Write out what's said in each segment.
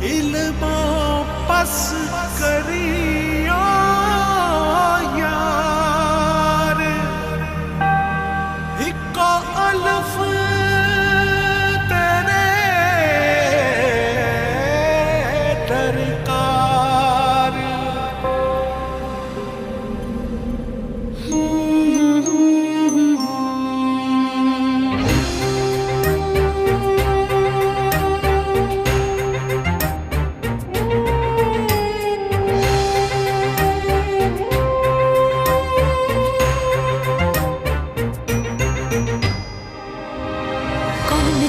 Elmo पस करियो यार हिको अल्फ तेरे दरकार।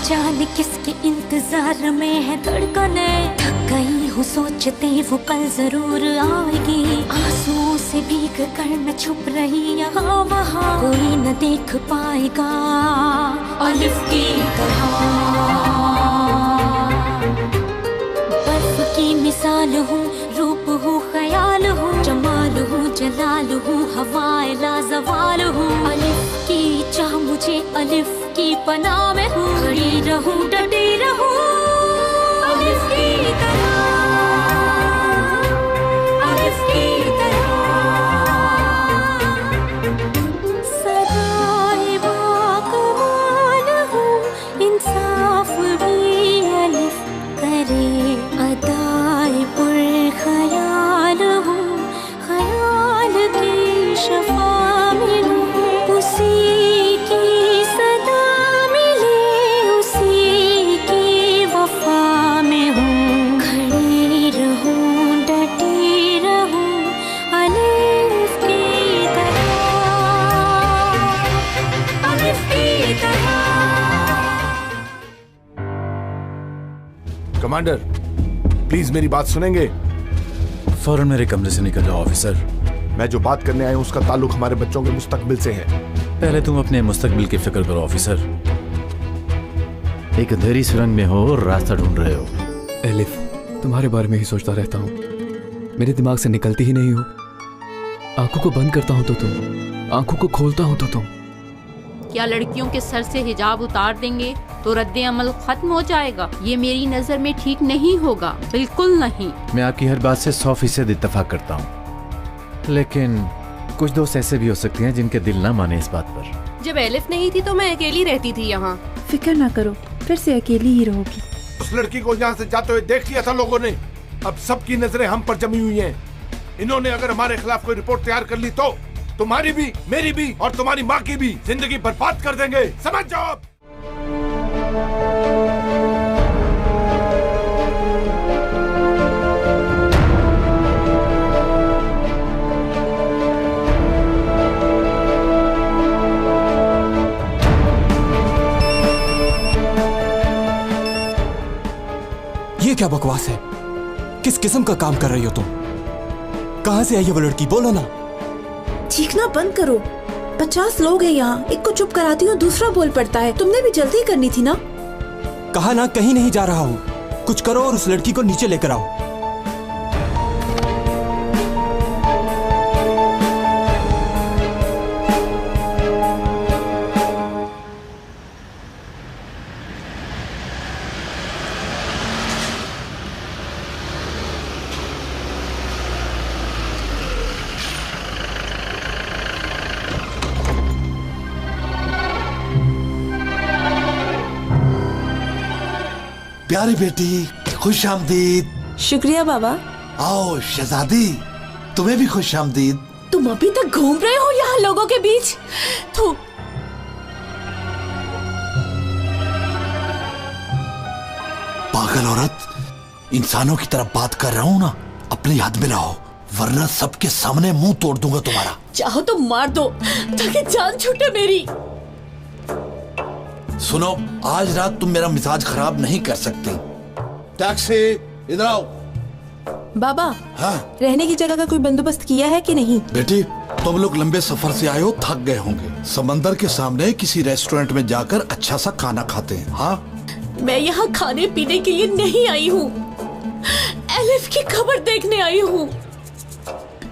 जाने किसके इंतजार में है धड़कने, थक गई हूँ सोचते वो कल जरूर आएगी। आंसुओं से भीग कर न छुप रही यहाँ वहाँ, कोई न देख पाएगा अलिफ की तरह। बर्फ की मिसाल हूँ, रूप हूँ, ख्याल हूँ, जमाल हूँ, जलाल हूँ, हवाए लाजवाल हूँ। अलिफ की चाह मुझे अलिफ की पनाह में हूँ, खड़ी रहूं डटी रहूं अलिफ की तरह, अलिफ की तरह। सदाए बाकमाल हूँ, इंसाफ भी अलिफ करे, अदाए पुरख्याल हूँ, ख्याल की शफा में हूँ, उसी कमांडर प्लीज मेरी बात सुनेंगे? फौरन मेरे कमरे से निकल जाओ ऑफिसर। मैं जो बात करने आया हूं उसका ताल्लुक हमारे बच्चों के मुस्तकबिल से है। पहले तुम अपने मुस्तकबिल की फिक्र करो ऑफिसर। एक अंधेरी सुरंग में हो और रास्ता ढूंढ रहे हो। एलिफ, तुम्हारे बारे में ही सोचता रहता हूँ, मेरे दिमाग से निकलती ही नहीं हो। आंखों को बंद करता हूँ तो तुम, आंखों को खोलता हूँ तो तुम। क्या लड़कियों के सर से हिजाब उतार देंगे तो रद्द अमल खत्म हो जाएगा? ये मेरी नजर में ठीक नहीं होगा, बिल्कुल नहीं। मैं आपकी हर बात से 100% इत्तेफाक करता हूँ, लेकिन कुछ दोस्त ऐसे भी हो सकते हैं जिनके दिल ना माने इस बात पर। जब एलिफ नहीं थी तो मैं अकेली रहती थी यहाँ। फिक्र ना करो, फिर से अकेली ही रहोगी। उस लड़की को यहाँ से जाते हुए देख लिया था लोगों ने, अब सबकी नजरें हम पर जमी हुई हैं। इन्होंने अगर हमारे खिलाफ कोई रिपोर्ट तैयार कर ली तो तुम्हारी भी, मेरी भी और तुम्हारी माँ की भी जिंदगी बर्बाद कर देंगे, समझ जाओ। ये क्या बकवास है? किस किस्म का काम कर रही हो तुम? कहां से आई है वो लड़की? बोलो ना। चीखना बंद करो, 50 लोग हैं यहाँ। एक को चुप कराती हूँ, दूसरा बोल पड़ता है। तुमने भी जल्दी करनी थी ना। कहा ना कहीं नहीं जा रहा हूँ, कुछ करो और उस लड़की को नीचे लेकर आओ। प्यारी बेटी, खुश आमदीद। शुक्रिया बाबा। आओ शहजादी, तुम्हें भी खुश आमदीद। तुम अभी तक घूम रहे हो यहाँ लोगों के बीच? तो पागल औरत, इंसानों की तरफ बात कर रहा हूँ ना, अपनी याद में लाओ, वरना सबके सामने मुंह तोड़ दूंगा तुम्हारा। चाहो तो मार दो ताकि जान छूटे मेरी। सुनो, आज रात तुम मेरा मिजाज खराब नहीं कर सकती। टैक्सी, इधर आओ। बाबा, हाँ? रहने की जगह का कोई बंदोबस्त किया है कि नहीं? बेटी, तुम लोग लंबे सफर से आए हो, थक गए होंगे। समंदर के सामने किसी रेस्टोरेंट में जाकर अच्छा सा खाना खाते हैं। हाँ? मैं यहाँ खाने पीने के लिए नहीं आई हूँ, एलिफ की खबर देखने आई हूँ।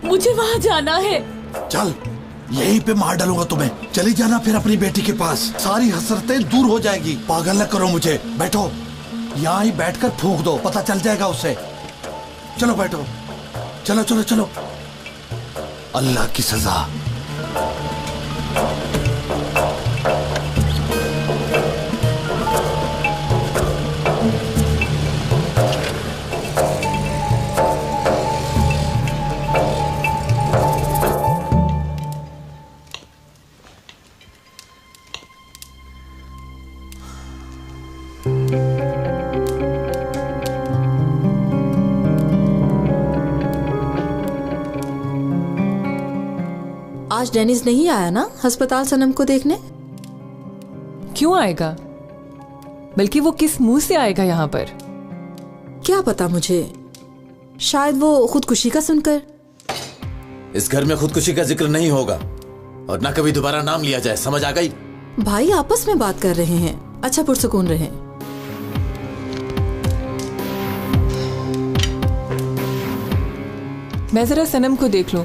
मुझे वहाँ जाना है। चल, यहीं पे मार डालूंगा तुम्हें। चली जाना फिर अपनी बेटी के पास, सारी हसरतें दूर हो जाएगी। पागल न करो मुझे। बैठो। यहाँ ही बैठकर फूंक दो, पता चल जाएगा उसे। चलो बैठो, चलो चलो चलो। अल्लाह की सजा। आज डेनिस नहीं आया ना अस्पताल सनम को देखने? क्यों आएगा? बल्कि वो किस मुंह से आएगा यहाँ पर? क्या पता मुझे, शायद वो खुदकुशी का सुनकर। इस घर में खुदकुशी का जिक्र नहीं होगा और ना कभी दोबारा नाम लिया जाए, समझ आ गई? भाई आपस में बात कर रहे हैं, अच्छा पुरसुकून रहे। मैं जरा सनम को देख लूं।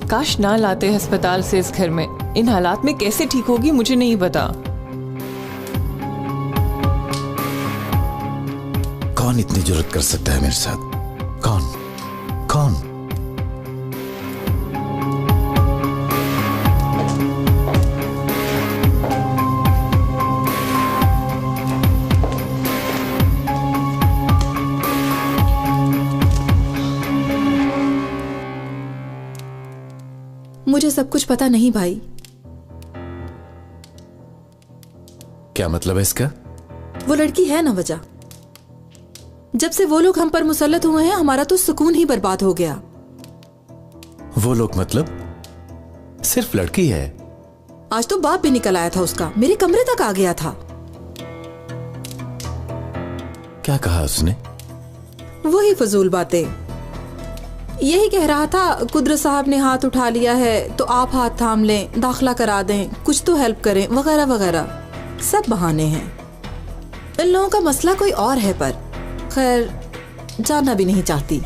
काश ना लाते अस्पताल से इस घर में। इन हालात में कैसे ठीक होगी मुझे नहीं पता। कौन इतनी जुर्रत कर सकता है मेरे साथ? कौन कौन? मुझे सब कुछ पता नहीं भाई। क्या मतलब है इसका? वो लड़की है ना वजह। जब से वो लोग हम पर मुसल्लत हुए हैं, हमारा तो सुकून ही बर्बाद हो गया। वो लोग मतलब? सिर्फ लड़की है? आज तो बाप भी निकल आया था उसका, मेरे कमरे तक आ गया था। क्या कहा उसने? वही फजूल बातें। यही कह रहा था कुदरत साहब ने हाथ उठा लिया है तो आप हाथ थाम लें, दाखिला करा दें, कुछ तो हेल्प करें, वगैरह वगैरह। सब बहाने हैं। इन लोगों का मसला कोई और है, पर खैर जानना भी नहीं चाहती।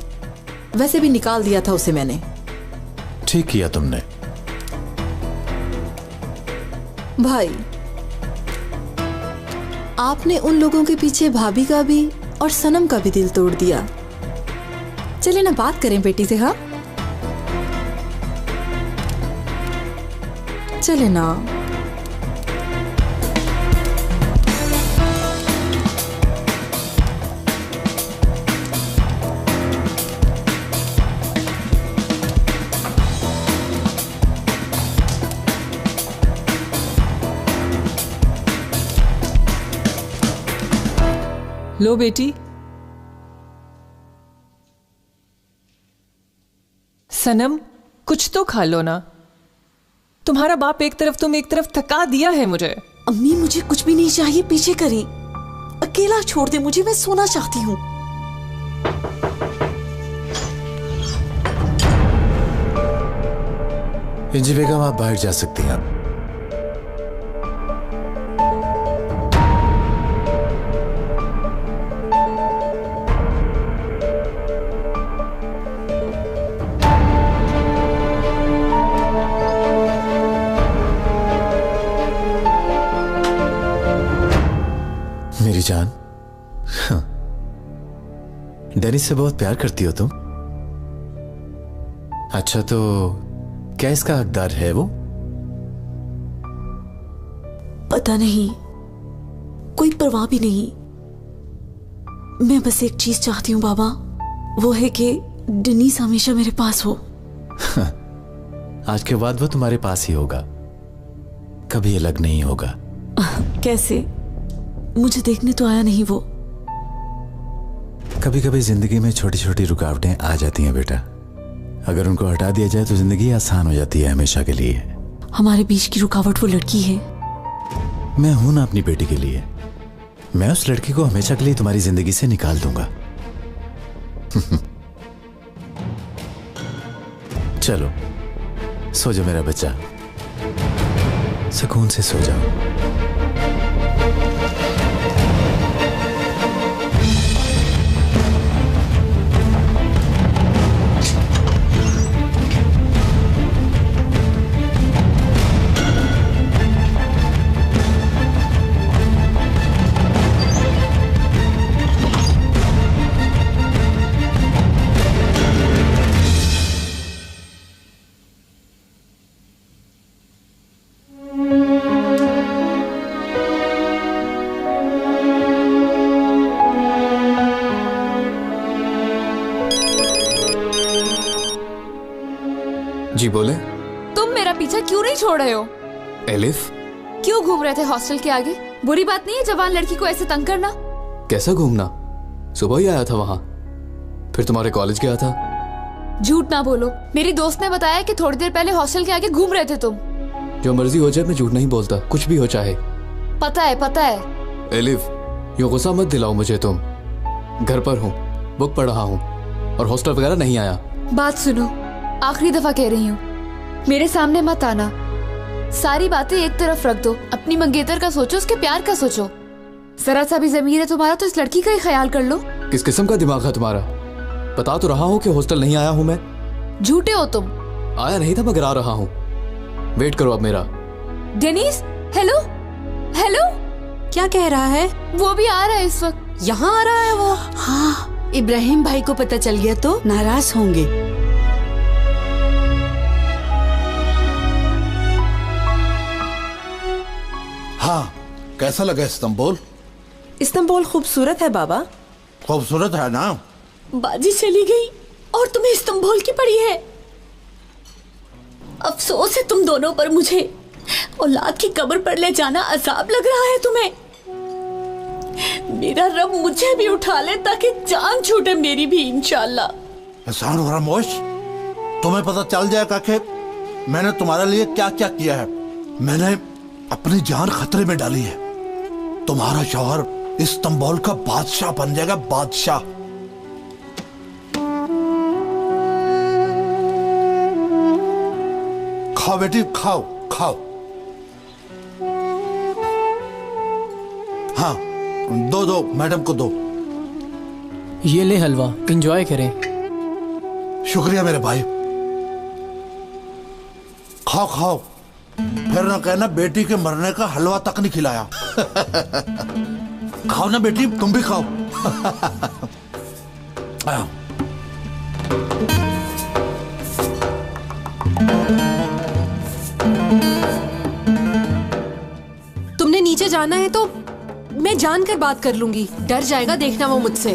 वैसे भी निकाल दिया था उसे मैंने। ठीक किया तुमने। भाई आपने उन लोगों के पीछे भाभी का भी और सनम का भी दिल तोड़ दिया। चले ना बात करें बेटी से। हाँ चले ना। लो बेटी। सनम कुछ तो खा लो ना। तुम्हारा बाप एक तरफ तुम एक तरफ थका दिया है मुझे। अम्मी मुझे कुछ भी नहीं चाहिए, पीछे करें। अकेला छोड़ दे मुझे, मैं सोना चाहती हूँ। इंजी बेगम आप बाहर जा सकती हैं। मेरी जान, डेनिस से बहुत प्यार करती हो तुम? अच्छा तो क्या इसका हकदार है वो? पता नहीं, कोई परवाह भी नहीं। मैं बस एक चीज चाहती हूँ बाबा, वो है कि डेनिस हमेशा मेरे पास हो। आज के बाद वो तुम्हारे पास ही होगा, कभी अलग नहीं होगा। कैसे? मुझे देखने तो आया नहीं वो। कभी कभी जिंदगी में छोटी छोटी रुकावटें आ जाती हैं बेटा। अगर उनको हटा दिया जाए तो जिंदगी आसान हो जाती है हमेशा के लिए। हमारे बीच की रुकावट वो लड़की है। मैं हूं ना अपनी बेटी के लिए। मैं उस लड़की को हमेशा के लिए तुम्हारी जिंदगी से निकाल दूंगा। चलो सो जाओ मेरा बच्चा, सुकून से सो जाओ। जी बोले। तुम मेरा पीछा क्यों नहीं छोड़ रहे हो? एलिफ, क्यों घूम रहे थे हॉस्टल के आगे? बुरी बात नहीं है जवान लड़की को ऐसे तंग करना। कैसा घूमना? सुबह ही आया था वहाँ, फिर तुम्हारे कॉलेज गया था। झूठ ना बोलो, मेरी दोस्त ने बताया कि थोड़ी देर पहले हॉस्टल के आगे घूम रहे थे तुम। जो मर्जी हो जाए, मैं झूठ नहीं बोलता, कुछ भी हो चाहे। पता है। एलिफ, ये गुस्सा मत दिलाओ मुझे तुम। घर पर हूँ, बुक पढ़ रहा हूँ और हॉस्टल वगैरह नहीं आया। बात सुनो, आखिरी दफा कह रही हूँ, मेरे सामने मत आना। सारी बातें एक तरफ रख दो, अपनी मंगेतर का सोचो, उसके प्यार का सोचो। जरा सा भी जमीर है तुम्हारा तो इस लड़की का ही ख्याल कर लो। किस किस्म का दिमाग है तुम्हारा? बता तो रहा हूँ कि हॉस्टल नहीं आया हूँ मैं। झूठे हो तुम। आया नहीं था मगर आ रहा हूँ, वेट करो अब मेरा। Dennis, hello. क्या कह रहा है? वो भी आ रहा है इस वक्त। यहाँ आ रहा है वो? हाँ, इब्राहिम भाई को पता चल गया तो नाराज होंगे। हाँ, कैसा लगा इस्तांबुल? इस्तांबुल खूबसूरत है बाबा। खूबसूरत है ना? बाजी चली गई और तुम्हें इस्तांबुल की पड़ी है। अफसोस है तुम दोनों पर। मुझे औलाद की कब्र पर ले जाना अजाब लग रहा है तुम्हें। मेरा रब मुझे भी उठा ले ताकि जान छूटे मेरी भी इंशाल्लाह। एहसान हो खामोश, तुम्हें पता चल जाएगा कि मैंने तुम्हारे लिए क्या क्या किया है। मैंने अपनी जान खतरे में डाली है। तुम्हारा शौहर इस्तांबुल का बादशाह बन जाएगा, बादशाह। खाओ बेटी, खाओ। हाँ, दो मैडम को दो। ये ले हलवा, एंजॉय करें। शुक्रिया मेरे भाई। खाओ, फिर ना कहना बेटी के मरने का हलवा तक नहीं खिलाया। खाओ ना बेटी, तुम भी खाओ। तुमने नीचे जाना है तो मैं जानकर बात कर लूंगी। डर जाएगा देखना वो मुझसे।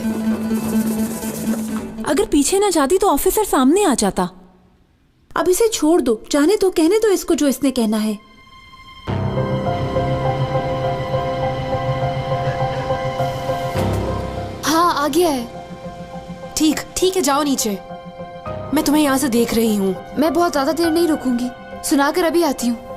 अगर पीछे ना जाती तो ऑफिसर सामने आ जाता। अब इसे छोड़ दो, जाने दो, कहने दो इसको जो इसने कहना है। हाँ, आ गया है। ठीक है, जाओ नीचे। मैं तुम्हें यहाँ से देख रही हूँ। मैं बहुत ज्यादा देर नहीं रुकूंगी, सुनाकर अभी आती हूँ।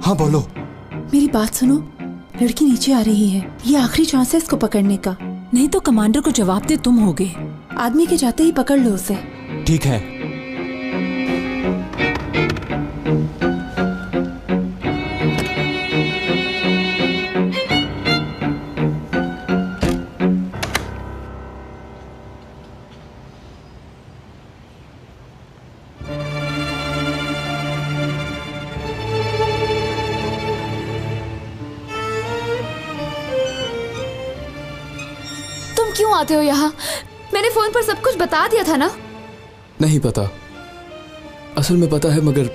हाँ बोलो। मेरी बात सुनो, लड़की नीचे आ रही है। ये आखिरी चांस है इसको पकड़ने का, नहीं तो कमांडर को जवाब दे तुम होगे। आदमी के जाते ही पकड़ लो उसे। ठीक है। क्यों आते हो यहाँ? मैंने फोन पर सब कुछ बता दिया था ना। नहीं पता, असल में पता है मगर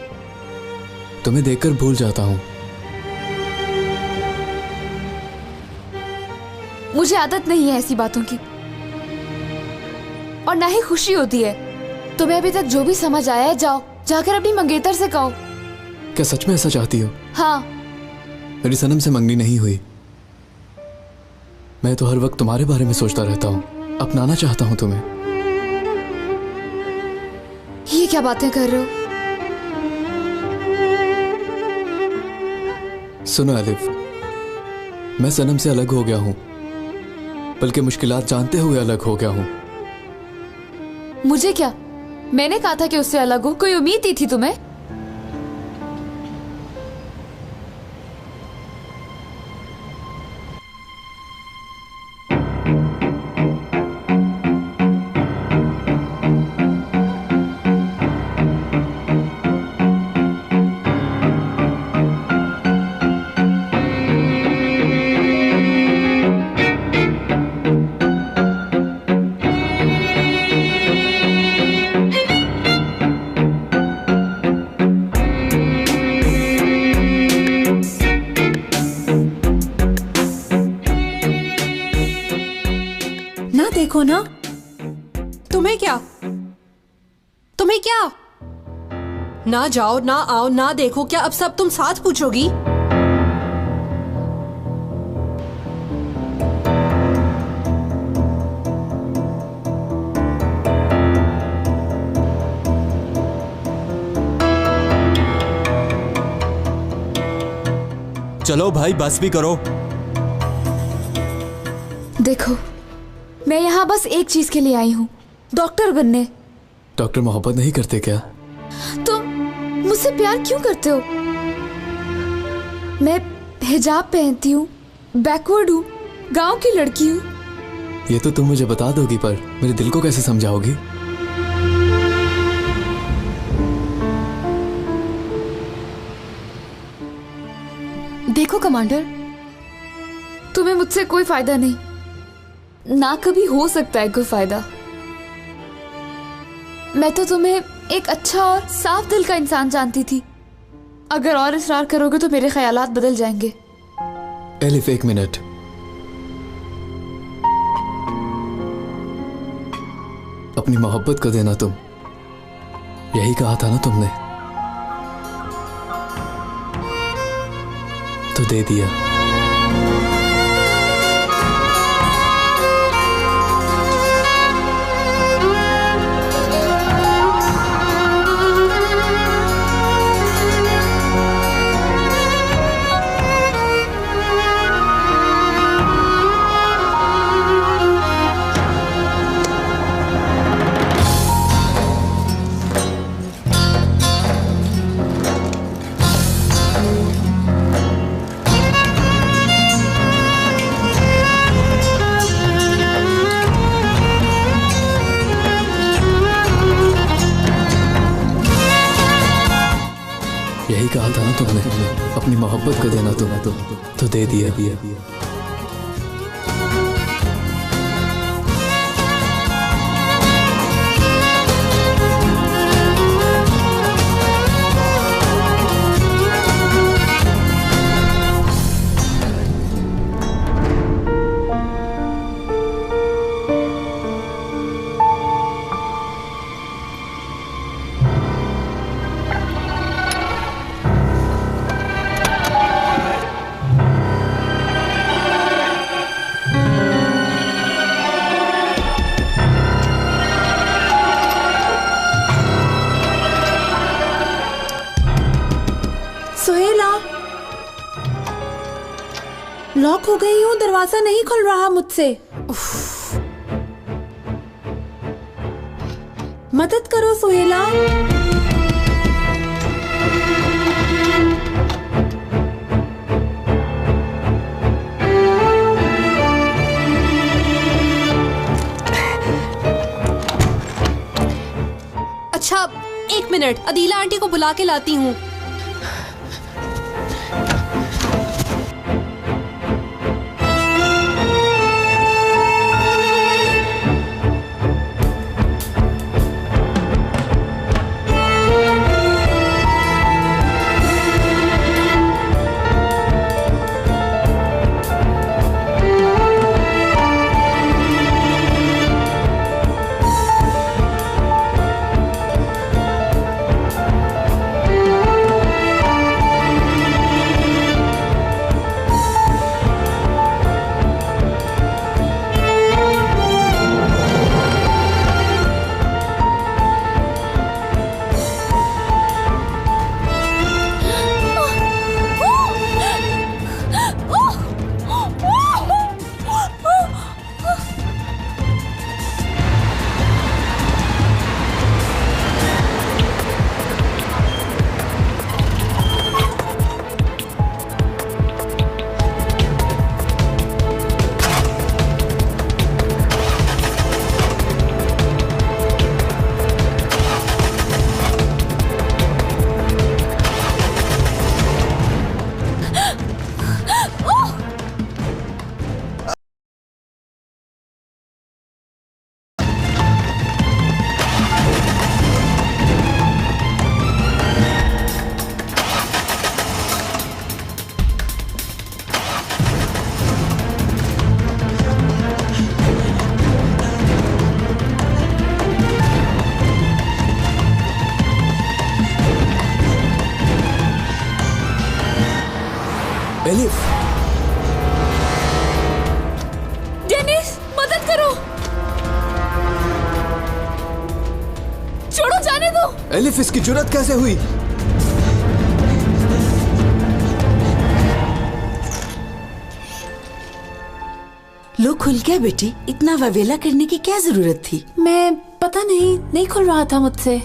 तुम्हें देखकर भूल जाता हूँ। मुझे आदत नहीं है ऐसी बातों की, और ना ही खुशी होती है। तुम्हें अभी तक जो भी समझ आया है, जाओ जाकर अपनी मंगेतर से कहो। क्या सच में ऐसा चाहती हो? हाँ। मेरी सनम से मंगनी नहीं हुई। मैं तो हर वक्त तुम्हारे बारे में सोचता रहता हूँ, अपनाना चाहता हूँ तुम्हें। ये क्या बातें कर रहे हो? सुनो एलिफ, मैं सनम से अलग हो गया हूँ, बल्कि मुश्किलात जानते हुए अलग हो गया हूँ। मुझे क्या? मैंने कहा था कि उससे अलग हो। कोई उम्मीद ही थी तुम्हें? हो ना? तुम्हें क्या? तुम्हें क्या? ना जाओ, ना आओ, ना देखो, क्या अब सब तुम साथ पूछोगी? चलो भाई, बस भी करो। देखो, मैं यहाँ बस एक चीज के लिए आई हूँ, डॉक्टर बनने। डॉक्टर मोहब्बत नहीं करते क्या? तुम मुझसे प्यार क्यों करते हो? मैं हिजाब पहनती हूँ, बैकवर्ड हूँ, गांव की लड़की हूँ। ये तो तुम मुझे बता दोगी, पर मेरे दिल को कैसे समझाओगी? देखो कमांडर, तुम्हें मुझसे कोई फायदा नहीं, ना कभी हो सकता है कोई फायदा। मैं तो तुम्हें एक अच्छा और साफ दिल का इंसान जानती थी। अगर और इसरार करोगे तो मेरे ख्यालात बदल जाएंगे। एलिफ, एक मिनट। अपनी मोहब्बत को देना तुम, यही कहा था ना तुमने, तो दे दिया। यही कहा था ना तुमने, अपनी मोहब्बत को देना तुम, तो दे दिया। लॉक हो गई हूँ, दरवाजा नहीं खुल रहा मुझसे। मदद करो सुहेला। अच्छा, एक मिनट, अदीला आंटी को बुला के लाती हूँ। एलिफ, डेनिस मदद करो, छोड़ो, जाने दो। एलिफ इसकी जुर्रत कैसे हुई? लो खुल गया बेटी, इतना ववेला करने की क्या जरूरत थी? मैं पता नहीं खुल रहा था मुझसे।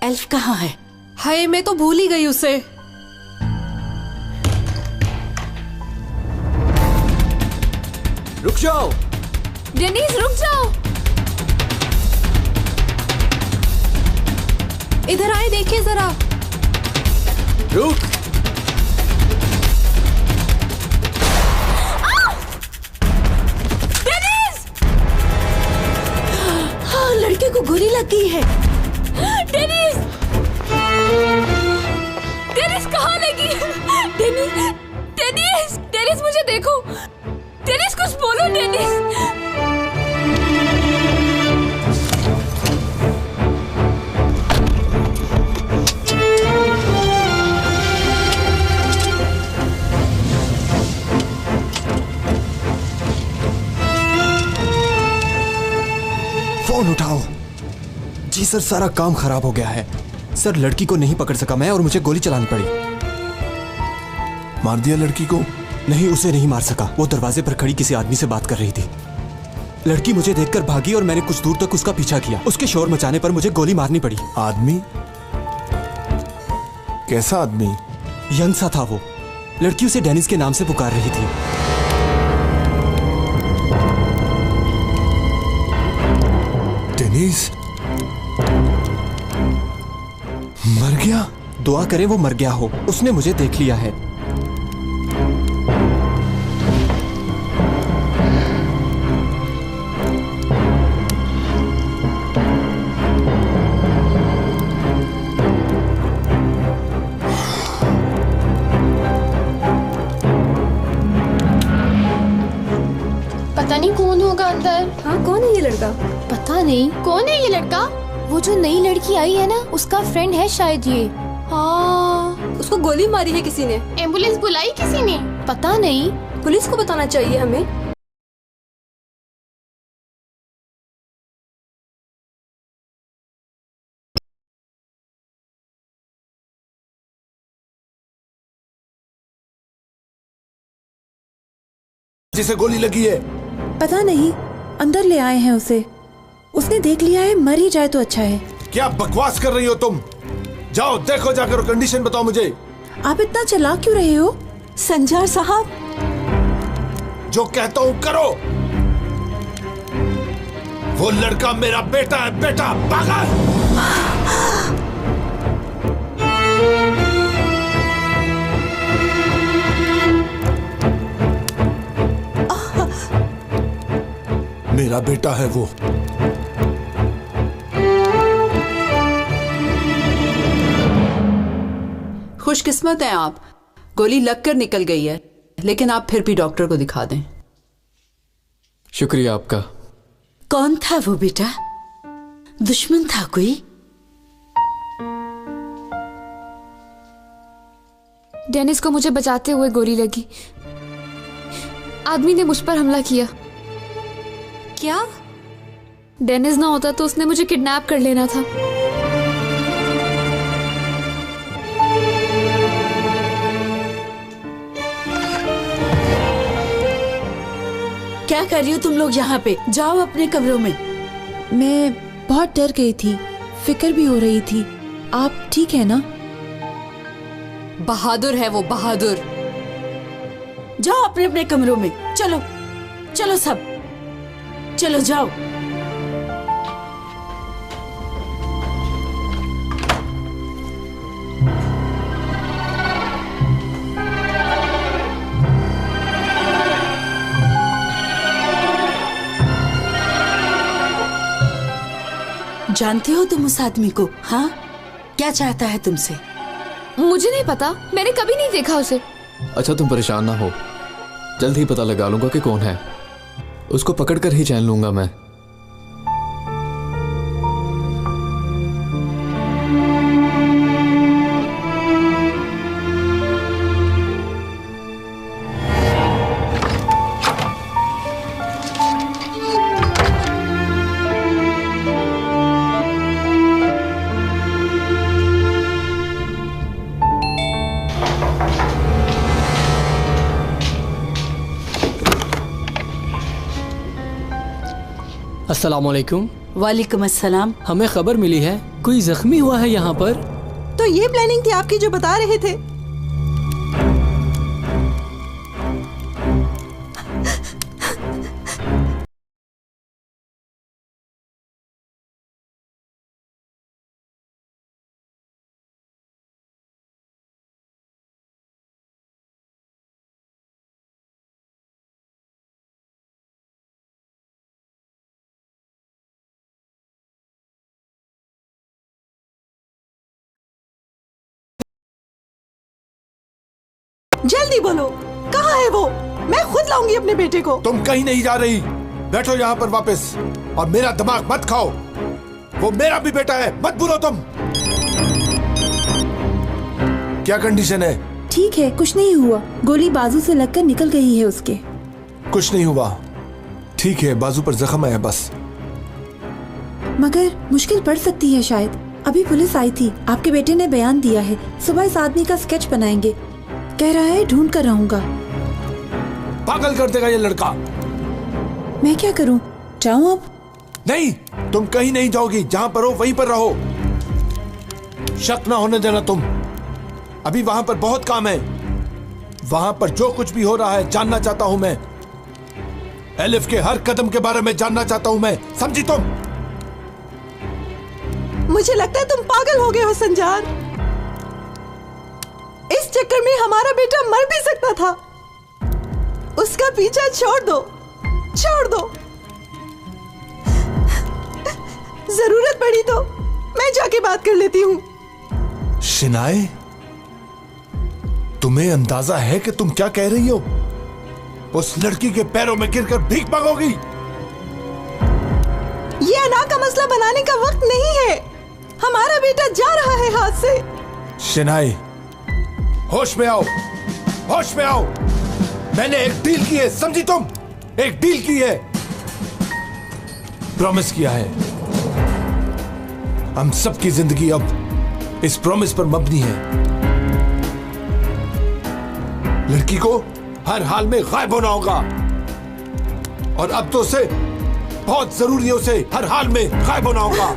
एल्फ कहाँ है? हाय, मैं तो भूल ही गई उसे। रुक जाओ डेनिस, रुक जाओ। इधर आए, देखिए जरा। रुक। लड़के को गोली लग गई है। डेनिस, डेनिस कहाँ लगी? डेनिस, डेनिस, डेनिस मुझे देखो। डेनिस कुछ बोलो डेनिस। फोन उठाओ। जी सर, सारा काम खराब हो गया है सर। लड़की को नहीं पकड़ सका मैं और मुझे गोली चलानी पड़ी। मार दिया लड़की को? नहीं, उसे नहीं मार सका। वो दरवाजे पर खड़ी किसी आदमी से बात कर रही थी। लड़की मुझे देखकर भागी और मैंने कुछ दूर तक उसका पीछा किया। उसके शोर मचाने पर मुझे गोली मारनी पड़ी। आदमी? कैसा आदमी? यंग सा था वो। लड़की उसे डेनिस के नाम से पुकार रही थी। डेनिस मर गया? दुआ करें वो मर गया हो। उसने मुझे देख लिया है। पता नहीं कौन होगा अंदर। हाँ, कौन है ये लड़का? पता नहीं कौन है ये लड़का। वो जो नई लड़की आई है ना, उसका फ्रेंड है शायद ये। हाँ, उसको गोली मारी है किसी ने। एम्बुलेंस बुलाई किसी ने, पता नहीं। पुलिस को बताना चाहिए हमें। जिसे गोली लगी है? पता नहीं, अंदर ले आए हैं उसे। उसने देख लिया है, मर ही जाए तो अच्छा है। क्या बकवास कर रही हो तुम? जाओ देखो जाकर, कंडीशन बताओ मुझे। आप इतना चला क्यों रहे हो? संजार साहब, जो कहता हूँ करो। वो लड़का मेरा बेटा है, बेटा। पागल! मेरा बेटा है वो। खुशकिस्मत हैं आप। गोली लगकर निकल गई है, लेकिन आप फिर भी डॉक्टर को दिखा दें। शुक्रिया आपका। कौन था वो बेटा? दुश्मन था कोई? डेनिस को मुझे बचाते हुए गोली लगी। आदमी ने मुझ पर हमला किया। क्या? डेनिस ना होता तो उसने मुझे किडनैप कर लेना था। क्या कर रही हो तुम लोग यहाँ पे? जाओ अपने कमरों में। मैं बहुत डर गई थी, फिक्र भी हो रही थी। आप ठीक है ना? बहादुर है वो, बहादुर। जाओ अपने अपने कमरों में। चलो चलो सब, चलो जाओ। जानते हो तुम उस आदमी को? हाँ, क्या चाहता है तुमसे? मुझे नहीं पता, मैंने कभी नहीं देखा उसे। अच्छा तुम परेशान ना हो, जल्द ही पता लगा लूंगा कि कौन है। उसको पकड़कर ही चैन लूंगा मैं। अस्सलाम वालेकुम। वालेकुम अस्सलाम। हमें खबर मिली है कोई जख्मी हुआ है यहाँ पर। तो ये प्लानिंग थी आपकी जो बता रहे थे। जल्दी बोलो, कहाँ है वो? मैं खुद लाऊंगी अपने बेटे को। तुम कहीं नहीं जा रही, बैठो यहाँ पर वापस और मेरा दिमाग मत खाओ। वो मेरा भी बेटा है, मत भूलो तुम। क्या कंडीशन है? ठीक है, कुछ नहीं हुआ। गोली बाजू से लगकर निकल गई है उसके। कुछ नहीं हुआ, ठीक है, बाजू पर जख्म है बस। मगर मुश्किल पड़ सकती है शायद। अभी पुलिस आई थी, आपके बेटे ने बयान दिया है। सुबह इस आदमी का स्केच बनाएंगे। कह रहा है ढूंढ कर रहूंगा। पागल कर देगा ये लड़का। मैं क्या करूं? जाऊं अब? नहीं, तुम कहीं नहीं जाओगी। जहां पर हो वहीं पर रहो, शक ना होने देना तुम। अभी वहां पर बहुत काम है। वहां पर जो कुछ भी हो रहा है जानना चाहता हूं मैं। एलिफ के हर कदम के बारे में जानना चाहता हूं मैं, समझी तुम? मुझे लगता है तुम पागल हो गए हो संजार। इस चक्कर में हमारा बेटा मर भी सकता था। उसका पीछा छोड़ दो, छोड़ दो। जरूरत पड़ी तो मैं जाके बात कर लेती हूँ। शिनाए, तुम्हें अंदाजा है कि तुम क्या कह रही हो? उस लड़की के पैरों में गिरकर भीख मांगोगी? ये अना का मसला बनाने का वक्त नहीं है। हमारा बेटा जा रहा है हाथ से। शिनाए, होश में आओ, होश में आओ। मैंने एक डील की है, समझी तुम? एक डील की है, प्रॉमिस किया है। हम सबकी जिंदगी अब इस प्रॉमिस पर मबनी है। लड़की को हर हाल में गायब होना होगा और अब तो उसे बहुत जरूरी है, उसे हर हाल में गायब होना होगा।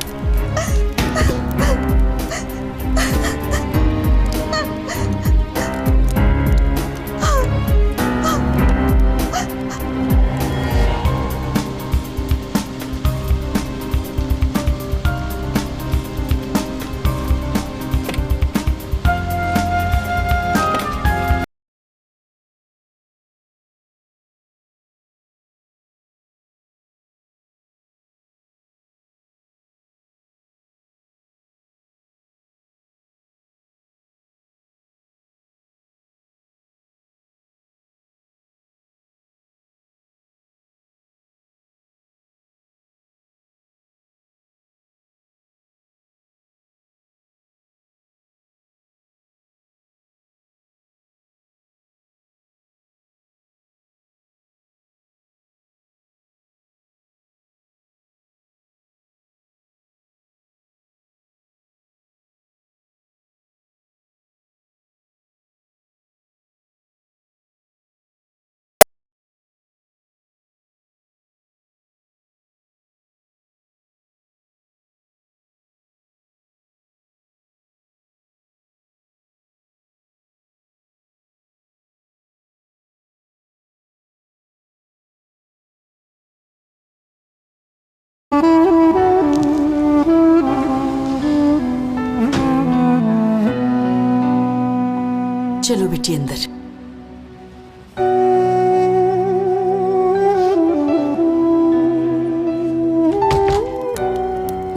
चलो बेटी अंदर।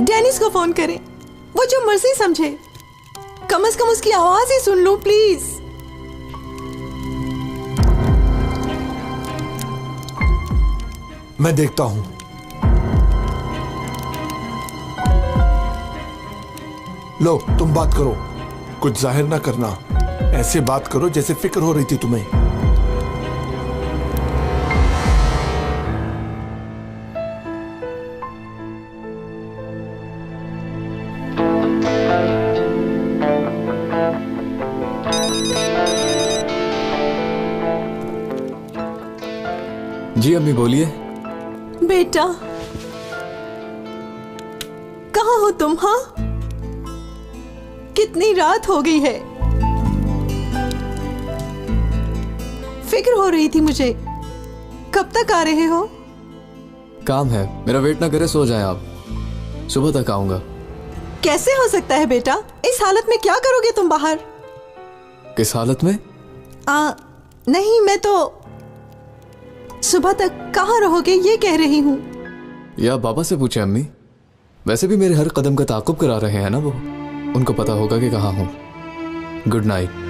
डेनिस को फोन करें, वो जो मर्जी समझे। कम से कम उसकी आवाज ही सुन लो प्लीज। मैं देखता हूं। लो, तुम बात करो, कुछ जाहिर ना करना। ऐसे बात करो जैसे फिक्र हो रही थी तुम्हें। जी अम्मी बोलिए। बेटा, कहाँ हो तुम? हाँ, कितनी रात हो गई है। फिक्र हो रही थी मुझे, कब तक आ रहे हो? काम है, मेरा वेट ना करे, सो जाएं आप, सुबह तक आऊंगा। कैसे हो सकता है बेटा, इस हालत में क्या करोगे तुम बाहर? किस हालत में? नहीं, मैं तो सुबह तक कहाँ रहोगे ये कह रही हूँ। या बाबा से पूछे अम्मी, वैसे भी मेरे हर कदम का ताकुब करा रहे हैं ना वो, उनको पता होगा कि कहाँ हूँ। Good night.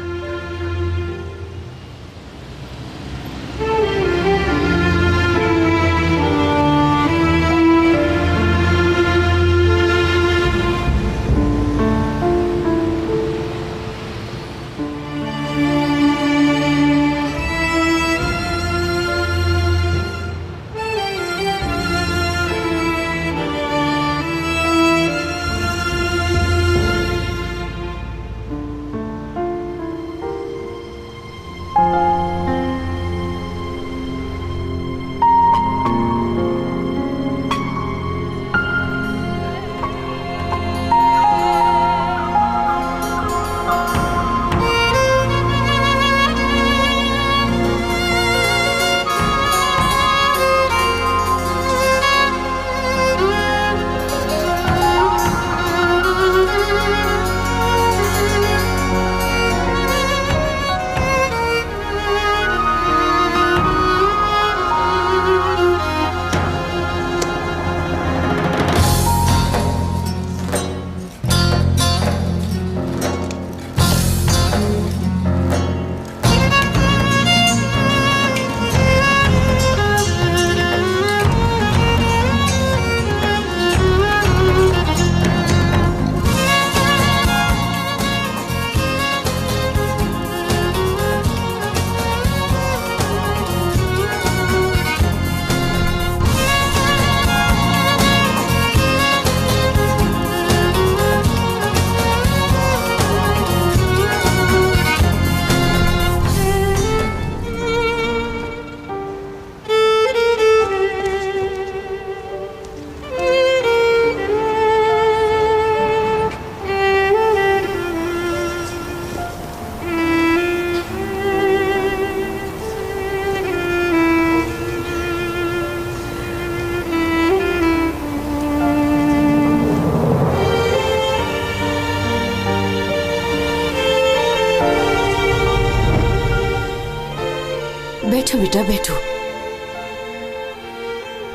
बैठो बेटा, बैठो।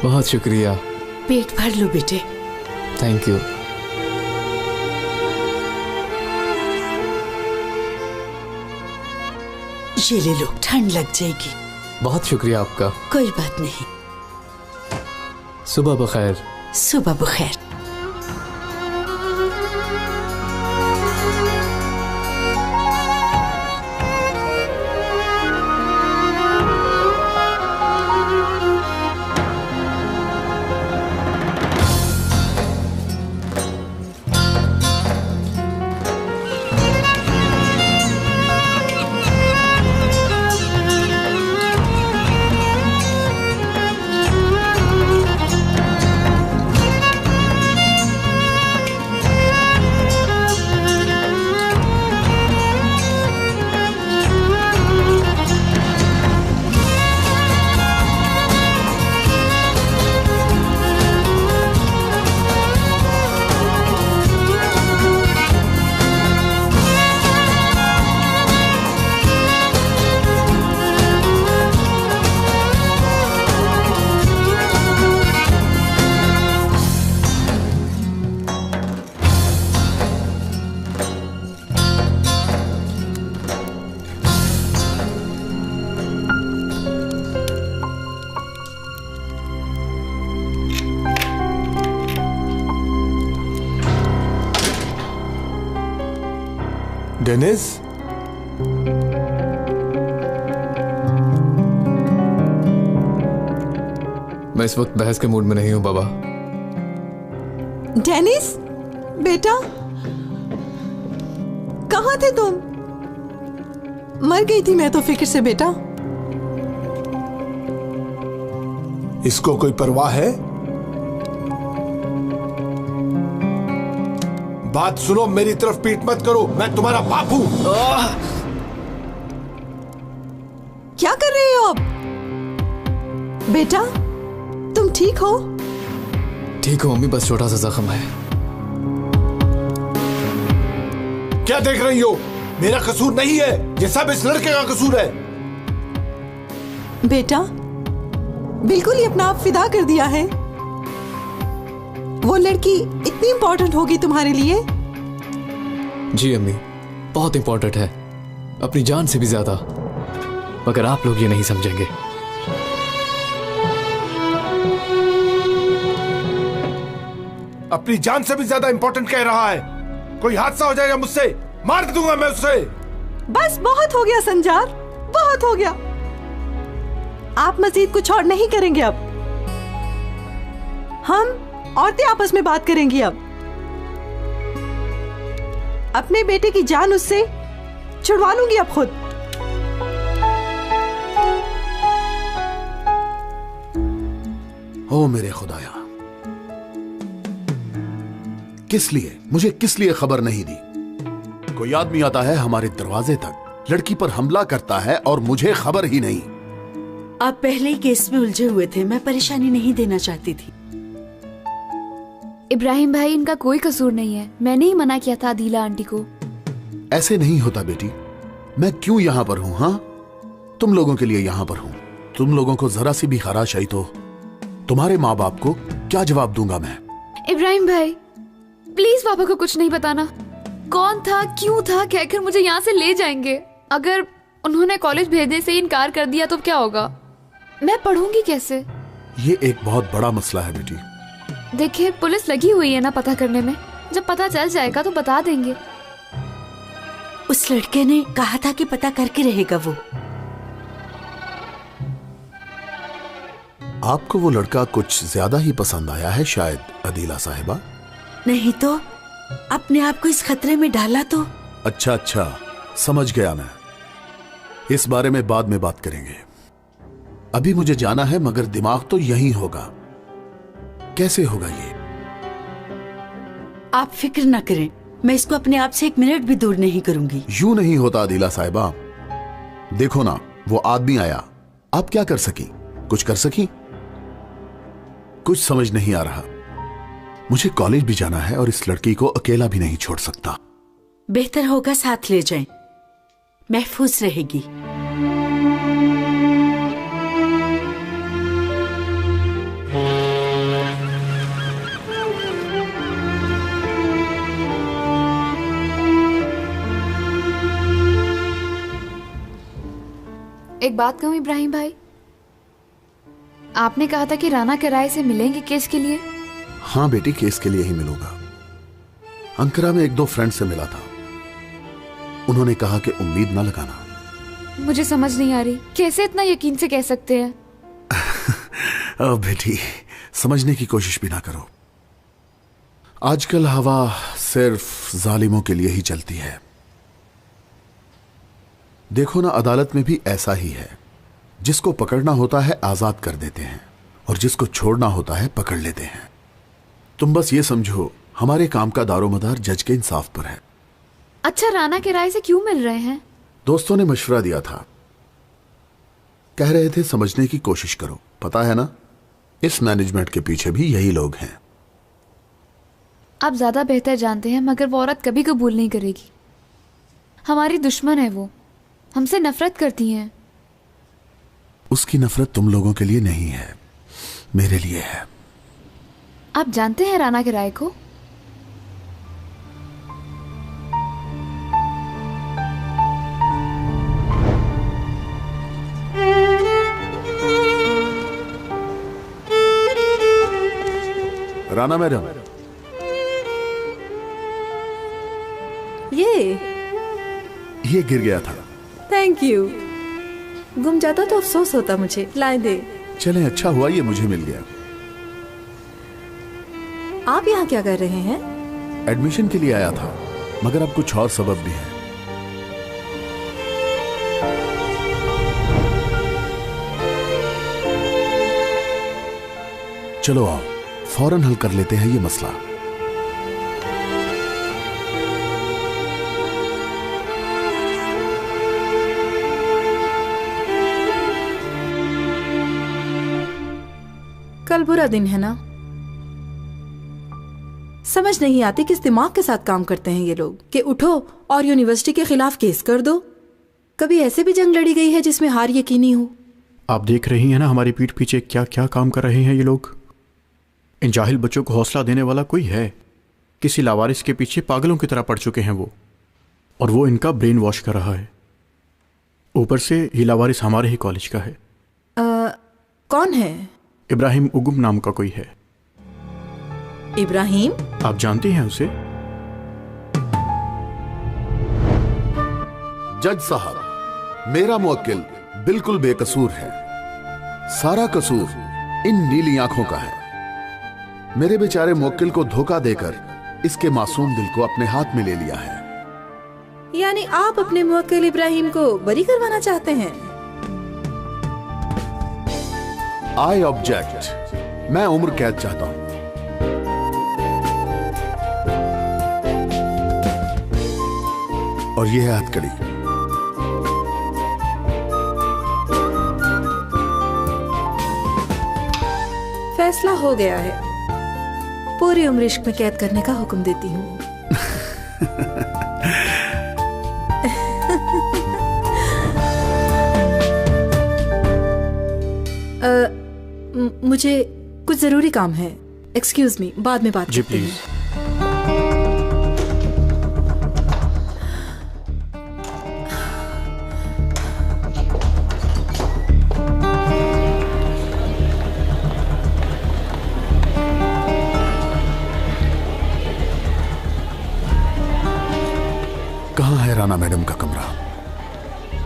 बहुत शुक्रिया। पेट भर लो बेटे। Thank you. ये ले लो, ठंड लग जाएगी। बहुत शुक्रिया आपका। कोई बात नहीं। सुबह बखैर। सुबह बखैर। डेनिस, मैं इस वक्त बहस के मूड में नहीं हूं बाबा। डेनिस बेटा, कहाँ थे तुम? मर गई थी मैं तो फिक्र से बेटा। इसको कोई परवाह है? बात सुनो, मेरी तरफ पीठ मत करो, मैं तुम्हारा बाप हूं। क्या कर रहे हो आप? बेटा तुम ठीक हो? ठीक हो अम्मी, बस छोटा सा जख्म है। क्या देख रही हो? मेरा कसूर नहीं है, ये सब इस लड़के का कसूर है। बेटा बिल्कुल ही अपना आप फिदा कर दिया है। वो लड़की इतनी इंपॉर्टेंट होगी तुम्हारे लिए? जी अम्मी, बहुत इंपॉर्टेंट है, अपनी जान से भी ज्यादा। मगर आप लोग ये नहीं समझेंगे। अपनी जान से भी ज्यादा इंपॉर्टेंट कह रहा है। कोई हादसा हो जाएगा मुझसे, मार दूंगा मैं उससे। बस बहुत हो गया संजार, बहुत हो गया। आप मजीद कुछ और नहीं करेंगे अब। हम औरतें आपस में बात करेंगी अब। अपने बेटे की जान उससे छुड़वा लूंगी अब खुद। ओ मेरे खुदाया, किस लिए, मुझे किस लिए खबर नहीं दी? कोई आदमी आता है हमारे दरवाजे तक, लड़की पर हमला करता है और मुझे खबर ही नहीं। आप पहले ही केस में उलझे हुए थे, मैं परेशानी नहीं देना चाहती थी। इब्राहिम भाई, इनका कोई कसूर नहीं है। मैंने ही मना किया था अदीला आंटी को। ऐसे नहीं होता बेटी, मैं क्यों यहाँ पर हूँ? हाँ, तुम लोगों के लिए यहाँ पर हूँ। तुम लोगों को जरा सी भी खराश आई तो तुम्हारे माँ बाप को क्या जवाब दूंगा मैं? इब्राहिम भाई प्लीज पापा को कुछ नहीं बताना। कौन था, क्यों था कहकर मुझे यहाँ से ले जाएंगे। अगर उन्होंने कॉलेज भेजने से इनकार कर दिया तो क्या होगा? मैं पढ़ूंगी कैसे? ये एक बहुत बड़ा मसला है बेटी। देखिए पुलिस लगी हुई है ना पता करने में, जब पता चल जाएगा तो बता देंगे। उस लड़के ने कहा था कि पता करके रहेगा वो। आपको वो लड़का कुछ ज्यादा ही पसंद आया है शायद अदीला साहिबा। नहीं तो अपने आप को इस खतरे में डाला तो। अच्छा अच्छा, समझ गया मैं। इस बारे में बाद में बात करेंगे। अभी मुझे जाना है, मगर दिमाग तो यहीं होगा। कैसे होगा ये? आप फिक्र न करें, मैं इसको अपने आप से 1 मिनट भी दूर नहीं करूंगी। यूं नहीं होता अदीला साहिबा। देखो ना, वो आदमी आया, आप क्या कर सकी? कुछ कर सकी? कुछ समझ नहीं आ रहा। मुझे कॉलेज भी जाना है और इस लड़की को अकेला भी नहीं छोड़ सकता। बेहतर होगा साथ ले जाएं, महफूज रहेगी। एक बात कहूं इब्राहिम भाई, आपने कहा था कि राना के राय से मिलेंगे केस के लिए। हाँ बेटी, केस के लिए ही मिलूंगा। अंकरा में 1-2 फ्रेंड से मिला था, उन्होंने कहा कि उम्मीद ना लगाना। मुझे समझ नहीं आ रही, कैसे इतना यकीन से कह सकते हैं? बेटी, समझने की कोशिश भी ना करो। आजकल हवा सिर्फ जालिमों के लिए ही चलती है। देखो ना, अदालत में भी ऐसा ही है। जिसको पकड़ना होता है आजाद कर देते हैं और जिसको छोड़ना होता है पकड़ लेते हैं। तुम बस ये समझो, हमारे काम का दारोमदार जज के इंसाफ पर है। अच्छा, राना के राय से क्यों मिल रहे हैं? दोस्तों ने मशवरा दिया था, कह रहे थे समझने की कोशिश करो। पता है ना, इस मैनेजमेंट के पीछे भी यही लोग हैं। आप ज्यादा बेहतर जानते हैं, मगर वो औरत कभी कबूल नहीं करेगी। हमारी दुश्मन है वो, हमसे नफरत करती हैं। उसकी नफरत तुम लोगों के लिए नहीं है, मेरे लिए है। आप जानते हैं राना के राय को? राना मैडम, ये गिर गया था। Thank you. गुम जाता तो अफसोस होता मुझे। लाए दे। चलें, अच्छा हुआ ये मुझे मिल गया। आप यहाँ क्या कर रहे हैं? एडमिशन के लिए आया था, मगर अब कुछ और सबब भी है। चलो आओ, फौरन हल कर लेते हैं ये मसला। कल बुरा दिन है ना। समझ नहीं आती किस दिमाग के साथ काम करते हैं ये लोग कि उठो और यूनिवर्सिटी के खिलाफ केस कर दो। कभी ऐसे भी जंग लड़ी गई है जिसमें हार यकीनी हो? आप देख रही हैं ना हमारी पीठ पीछे क्या क्या काम कर रहे हैं ये लोग। इन जाहिल बच्चों को हौसला देने वाला कोई है? किसी लावारिस के पीछे पागलों की तरह पड़ चुके हैं वो, और वो इनका ब्रेन वॉश कर रहा है। ऊपर से ये लावारिस हमारे ही कॉलेज का है। कौन है? इब्राहिम उगुम नाम का कोई है। इब्राहिम? आप जानती हैं उसे? जज साहब, मेरा मुवक्किल बिल्कुल बेकसूर है। सारा कसूर इन नीली आंखों का है। मेरे बेचारे मुवक्किल को धोखा देकर इसके मासूम दिल को अपने हाथ में ले लिया है। यानी आप अपने मुवक्किल इब्राहिम को बरी करवाना चाहते हैं? I object. मैं उम्र कैद चाहता हूं। और यह है हथकड़ी। फैसला हो गया है। पूरी उम्र इश्क में कैद करने का हुक्म देती हूँ। मुझे कुछ जरूरी काम है। एक्सक्यूज मी, बाद में बात करते हैं। कहाँ है राना मैडम का कमरा?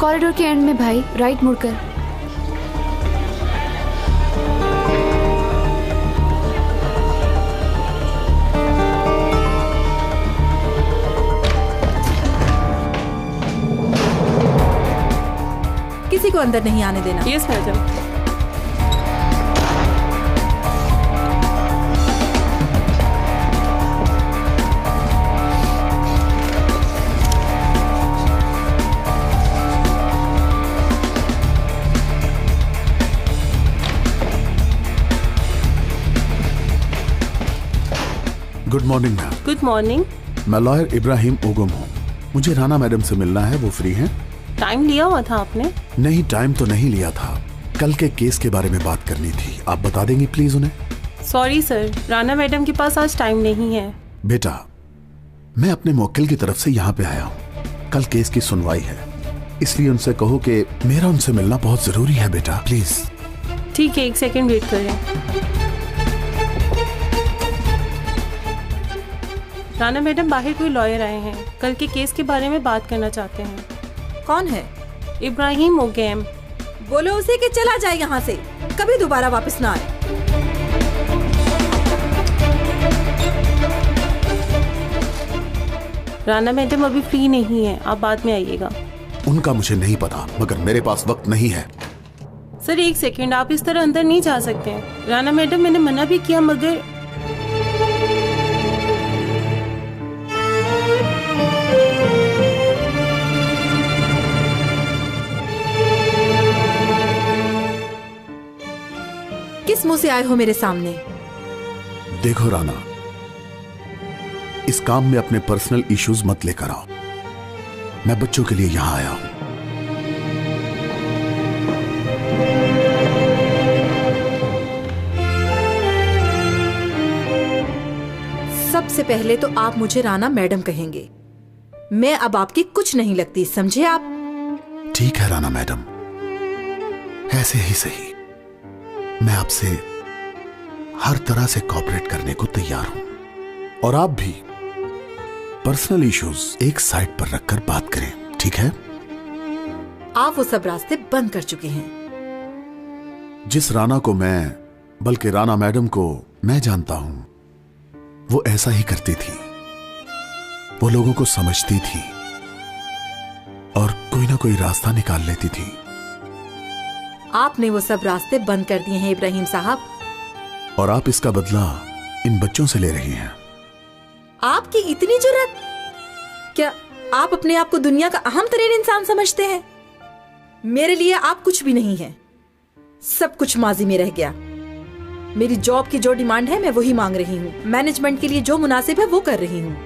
कॉरिडोर के एंड में भाई, राइट मुड़कर। किसी को अंदर नहीं आने देना। Yes madam. Good morning ma'am. Good morning. मैं लॉयर इब्राहिम उगुम हूँ। मुझे राना मैडम से मिलना है। वो फ्री हैं? टाइम लिया हुआ था आपने? नहीं, टाइम तो नहीं लिया था। कल के केस के बारे में बात करनी थी। आप बता देंगी प्लीज उन्हें? सॉरी सर, राना मैडम के पास आज टाइम नहीं है। बेटा, मैं अपने मुवक्किल की तरफ से यहाँ पे आया हूँ। कल केस की सुनवाई है, इसलिए उनसे कहो कि मेरा उनसे मिलना बहुत जरूरी है बेटा, प्लीज। ठीक है, 1 सेकेंड वेट करें। राना मैडम, बाहर कोई लॉयर आए हैं, कल के केस के बारे में बात करना चाहते हैं। कौन है? इब्राहिम उगैम। बोलो उसे कि चला जाए यहाँ से, कभी दोबारा वापस ना आए। राना मैडम अभी फ्री नहीं है, आप बाद में आइएगा। उनका मुझे नहीं पता, मगर मेरे पास वक्त नहीं है। सर 1 सेकेंड, आप इस तरह अंदर नहीं जा सकते हैं। राना मैडम, मैंने मना भी किया मगर किस मुंह से आए हो मेरे सामने? देखो राना, इस काम में अपने पर्सनल इश्यूज मत लेकर आओ। मैं बच्चों के लिए यहां आया हूं। सबसे पहले तो आप मुझे राना मैडम कहेंगे। मैं अब आपकी कुछ नहीं लगती, समझे आप? ठीक है राना मैडम, ऐसे ही सही। मैं आपसे हर तरह से कोऑपरेट करने को तैयार हूं, और आप भी पर्सनल इश्यूज एक साइड पर रखकर बात करें, ठीक है? आप वो सब रास्ते बंद कर चुके हैं। जिस राना को मैं, बल्कि राना मैडम को मैं जानता हूं, वो ऐसा ही करती थी। वो लोगों को समझती थी और कोई ना कोई रास्ता निकाल लेती थी। आपने वो सब रास्ते बंद कर दिए हैं इब्राहिम साहब, और आप इसका बदला इन बच्चों से ले रही हैं। आपकी इतनी जुर्रत! क्या आप अपने आप को दुनिया का अहम तरीन इंसान समझते हैं? मेरे लिए आप कुछ भी नहीं हैं। सब कुछ माजी में रह गया। मेरी जॉब की जो डिमांड है मैं वही मांग रही हूँ। मैनेजमेंट के लिए जो मुनासिब है वो कर रही हूँ।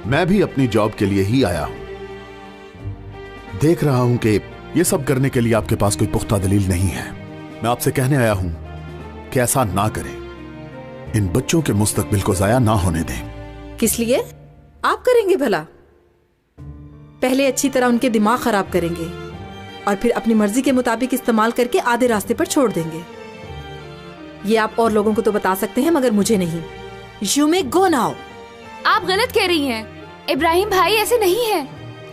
मैं भी अपनी जॉब के लिए ही आया हूं। देख रहा हूं कि ये सब करने के लिए आपके पास कोई पुख्ता दलील नहीं है। मैं आपसे कहने आया हूं कि ऐसा ना करें, इन बच्चों के मुस्तकबिल को जाया ना होने दें। किस लिए? आप करेंगे भला? पहले अच्छी तरह उनके दिमाग खराब करेंगे और फिर अपनी मर्जी के मुताबिक इस्तेमाल करके आधे रास्ते पर छोड़ देंगे। ये आप और लोगों को तो बता सकते हैं मगर मुझे नहीं। You may go now. आप गलत कह रही हैं। इब्राहिम भाई ऐसे नहीं है।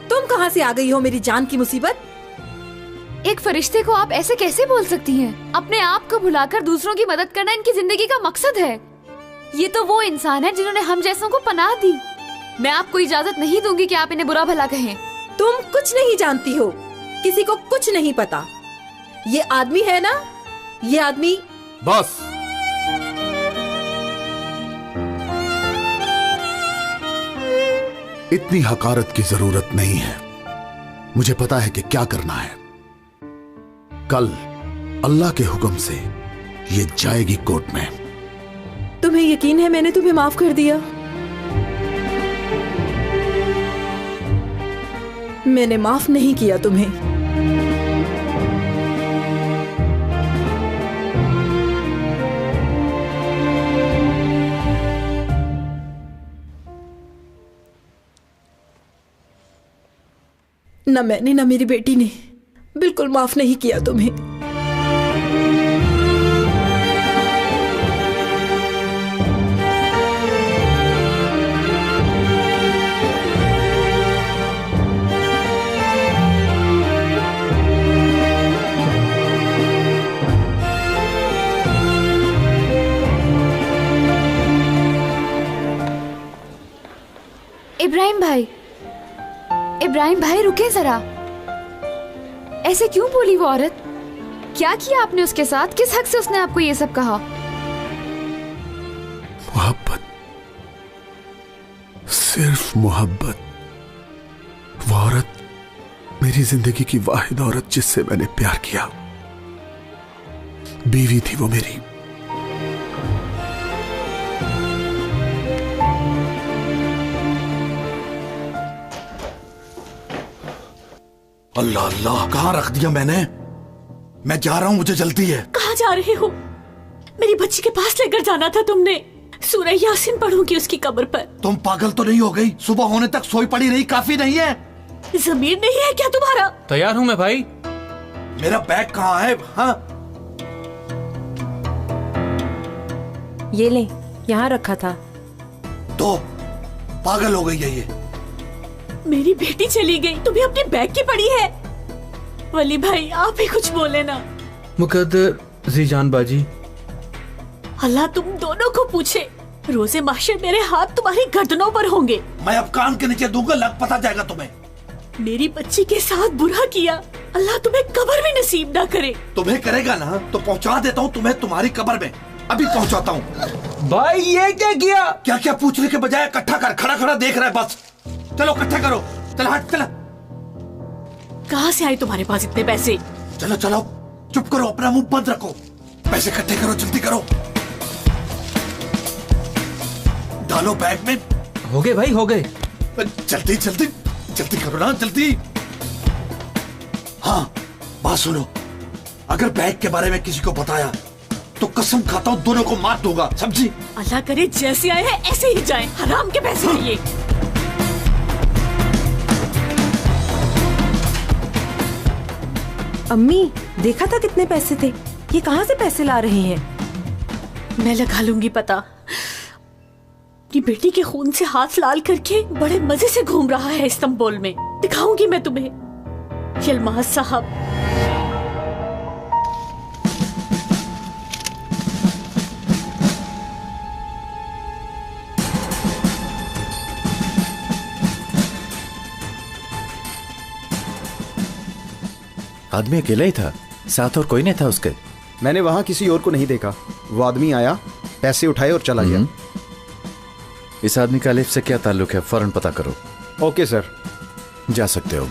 तुम कहाँ से आ गई हो मेरी जान की मुसीबत? एक फरिश्ते को आप ऐसे कैसे बोल सकती हैं? अपने आप को भुलाकर दूसरों की मदद करना इनकी जिंदगी का मकसद है। ये तो वो इंसान है जिन्होंने हम जैसों को पनाह दी। मैं आपको इजाजत नहीं दूंगी कि आप इन्हें बुरा भला कहें। तुम कुछ नहीं जानती हो, किसी को कुछ नहीं पता। ये आदमी है ना, ये आदमी। बस इतनी हकारत की जरूरत नहीं है। मुझे पता है कि क्या करना है। कल अल्लाह के हुक्म से ये जाएगी कोर्ट में। तुम्हें यकीन है मैंने तुम्हें माफ कर दिया? मैंने माफ नहीं किया तुम्हें। न मैंने न मेरी बेटी ने बिल्कुल माफ नहीं किया तुम्हें। इब्राहिम भाई रुके जरा। ऐसे क्यों बोली वो औरत? क्या किया आपने उसके साथ? किस हक से उसने आपको ये सब कहा? मोहब्बत, सिर्फ मोहब्बत। वो औरत मेरी जिंदगी की वाहिद औरत जिससे मैंने प्यार किया। बीवी थी वो मेरी। अल्लाह अल्लाह, कहाँ रख दिया मैंने? मैं जा रहा हूँ, मुझे जल्दी है। कहाँ जा रहे हो? मेरी बच्ची के पास लेकर जाना था तुमने। सूरह यासीन पढ़ूंगी उसकी कब्र पर। तुम पागल तो नहीं हो गई? सुबह होने तक सोई पड़ी रही, काफी नहीं है? जमीर नहीं है क्या तुम्हारा? तैयार हूँ मैं भाई। मेरा बैग कहाँ है? हाँ, ये ले, यहाँ रखा था। तो पागल हो गई है ये। मेरी बेटी चली गई, तुम्हें अपने बैग की पड़ी है। वली भाई आप ही कुछ बोले ना। मुकद्दर जीजान बाजी। अल्लाह तुम दोनों को पूछे। रोजे माशर मेरे हाथ तुम्हारी गर्दनों पर होंगे। मैं अब कान के नीचे दूंगा, लग पता जाएगा तुम्हें। मेरी बच्ची के साथ बुरा किया, अल्लाह तुम्हें कब्र में नसीब ना करे। तुम्हें करेगा ना तो पहुंचा देता हूँ तुम्हें तुम्हारी कब्र में। अभी पहुंचाता हूँ। भाई ये क्या किया? क्या क्या पूछने के बजाय इकट्ठा कर। खड़ा खड़ा देख रहा है बस। चलो इकट्ठा करो। चल हट, चला। कहाँ से आए तुम्हारे पास इतने पैसे? चलो चलो, चुप करो, अपना मुंह बंद रखो। पैसे इकट्ठे करो, जल्दी करो। डालो बैग में। हो गए भाई, हो गए। जल्दी जल्दी जल्दी करो ना, जल्दी। हाँ, बात सुनो, अगर बैग के बारे में किसी को बताया तो कसम खाता हूँ दोनों को मार दूंगा, समझी? अल्लाह करे जैसे आए हैं ऐसे ही जाएं। हराम के पैसे हैं ये। अम्मी, देखा था कितने पैसे थे? ये कहाँ से पैसे ला रहे हैं? मैं लगा लूंगी पता। अपनी बेटी के खून से हाथ लाल करके बड़े मजे से घूम रहा है इस्तांबुल में। दिखाऊंगी मैं तुम्हें। यलमाज साहब, आदमी अकेला ही था, साथ और कोई नहीं था उसके? मैंने वहां किसी और को नहीं देखा। वो आदमी आया, पैसे उठाए और चला गया। इस आदमी का अलिफ से क्या ताल्लुक है? फौरन पता करो। Okay sir. जा सकते हो।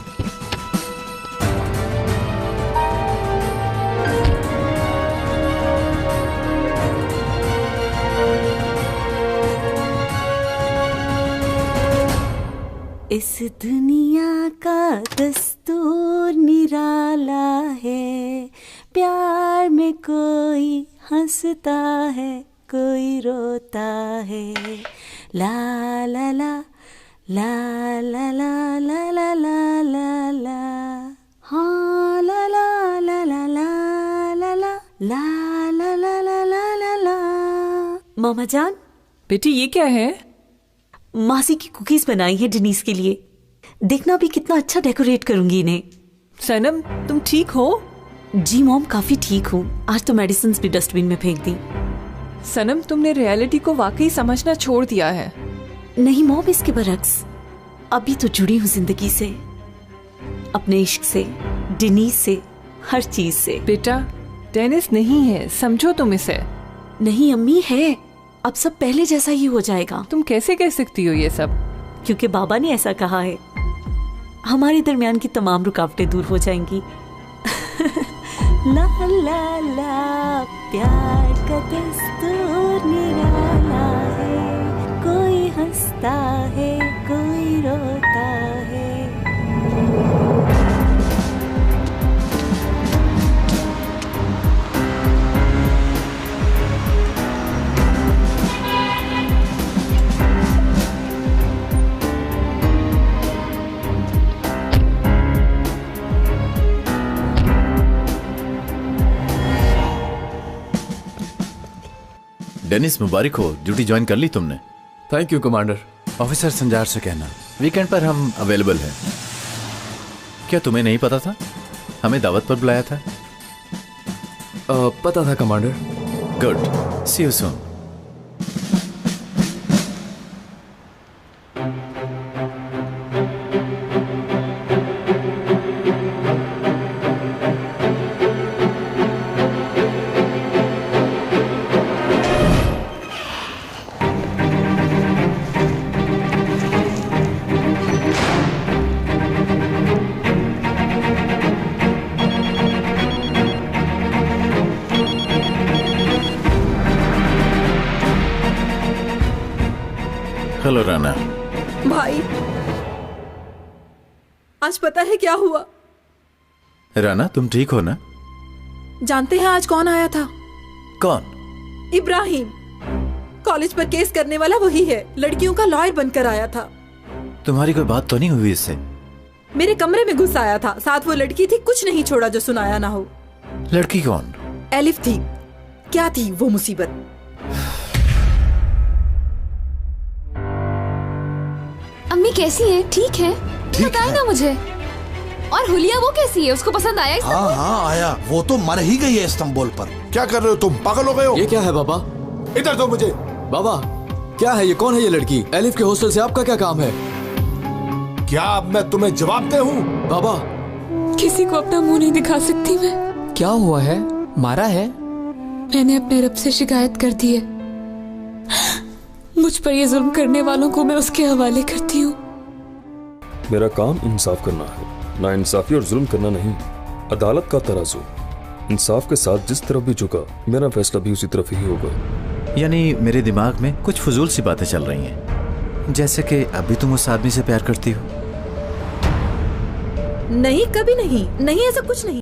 इस दुनिया का दस्तूर निराला है, प्यार में कोई हंसता है कोई रोता है, ला ला ला ला ला ला ला ला ला ला ला, हाँ ला ला ला ला ला ला ला ला ला ला ला ला ला। मामा जान, बेटी ये क्या है? मासी की कुकीज बनाई है डेनिस के लिए, देखना भी कितना अच्छा डेकोरेट करूंगी इन्हें। सनम तुम ठीक हो? जी मॉम, काफी ठीक हूँ। आज तो मेडिसिन भी डस्टबिन में फेंक दी। सनम तुमने रियलिटी को वाकई समझना छोड़ दिया है। नहीं मॉम, इसके बरक्स अभी तो जुड़ी हूँ जिंदगी से, अपने इश्क से, डेनिस से, हर चीज से। बेटा डेनिस नहीं है, समझो तुम इसे। नहीं अम्मी है, अब सब पहले जैसा ही हो जाएगा। तुम कैसे कह सकती हो ये सब? क्योंकि बाबा ने ऐसा कहा है, हमारे दरमियान की तमाम रुकावटें दूर हो जाएंगी। ला ला ला, प्यार का दस्तूर निराला है, कोई हंसता है कोई रोता है। डेनिस मुबारक हो, ड्यूटी ज्वाइन कर ली तुमने? Thank you commander. Officer Sanjar से कहना वीकेंड पर हम अवेलेबल हैं। क्या तुम्हें नहीं पता था? हमें दावत पर बुलाया था। पता था commander. Good, see you soon. Hello Rana. भाई आज पता है क्या हुआ? राना तुम ठीक हो ना? जानते हैं आज कौन आया था? कौन? इब्राहिम। कॉलेज पर केस करने वाला वही है, लड़कियों का लॉयर बनकर आया था। तुम्हारी कोई बात तो नहीं हुई इससे? मेरे कमरे में घुस आया था, साथ वो लड़की थी, कुछ नहीं छोड़ा जो सुनाया ना हो। लड़की कौन? एलिफ थी। क्या थी वो मुसीबत? अम्मी कैसी है? ठीक है? बताए ना मुझे। और हुलिया वो कैसी है? उसको पसंद आया? हाँ हाँ आया, वो तो मर ही गई है इस्तांबुल पर। क्या कर रहे हो तुम? पागल हो गए हो? ये क्या है बाबा? इधर दो मुझे। बाबा क्या है ये? कौन है ये लड़की? एलिफ के हॉस्टल से आपका क्या काम है? क्या अब मैं तुम्हें जवाब दे हूँ? बाबा किसी को अपना मुंह नहीं दिखा सकती मैं। क्या हुआ है? मारा है? मैंने अपने रब से शिकायत कर दी है। मुझ पर ये जुल्म करने वालों को मैं उसके हवाले करती हूँ। मेरा काम इंसाफ करना है, ना इंसाफी और जुल्म करना नहीं। अदालत का तराजू इंसाफ के साथ जिस तरफ भी झुका, मेरा फैसला भी उसी तरफ ही होगा। यानी मेरे दिमाग में कुछ फजूल सी बातें चल रही हैं, जैसे कि अभी तुम उस आदमी से प्यार करती हो। नहीं, कभी नहीं। नहीं, ऐसा कुछ नहीं।